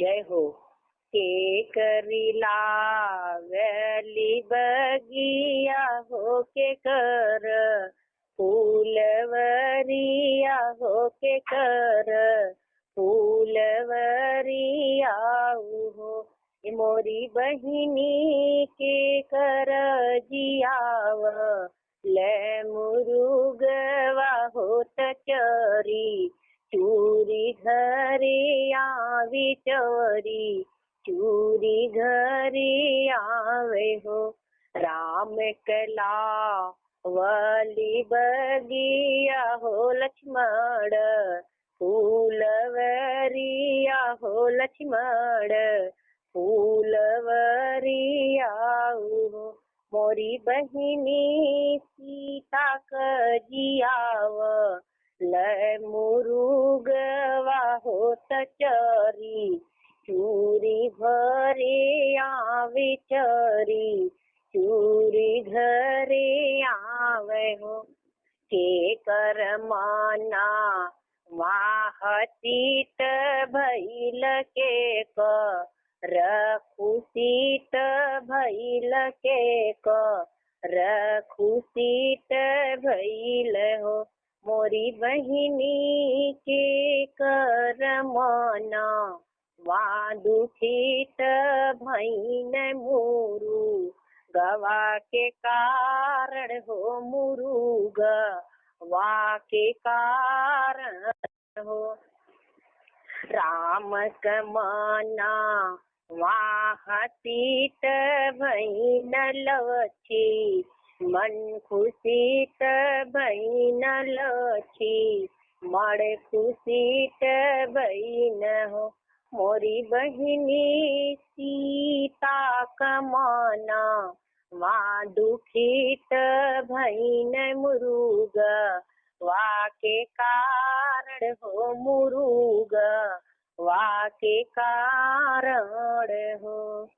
जय हो। के करी लावेली बगिया हो के कर फूलवरिया हो के कर फूलवरिया हो। मोरी बहिनी के कर जियाव ले मुरुगवा होत चरी चूरी घरे आवी चवरी चूरी घरे आवे हो। राम कला वली बगिया हो लक्ष्मण फूलवरिया हो लक्ष्मण फूलवरिया हो। मोरी बहिनी सीता कजियाव ले मुरुगवा होत चरी चूरी घरे आवे चरी चूरी घरे आवे हो। के कर माना वाहतीत भैल के रखुसीत भैल के रखुसीत भैल हो। मोरी बहिनी के कर माना वा दुखित भैन मुरु गवा के कारण हो मुरुग वा के कारण हो। राम कमाना वाहतीत भैन लवची मन खुशीत भैन लची मड़ खुशीत भैन हो। मोरी बहिनी सीता कमाना वा दुखित भैन मुरुग वा के कारण हो मुरुग वा के कारण हो।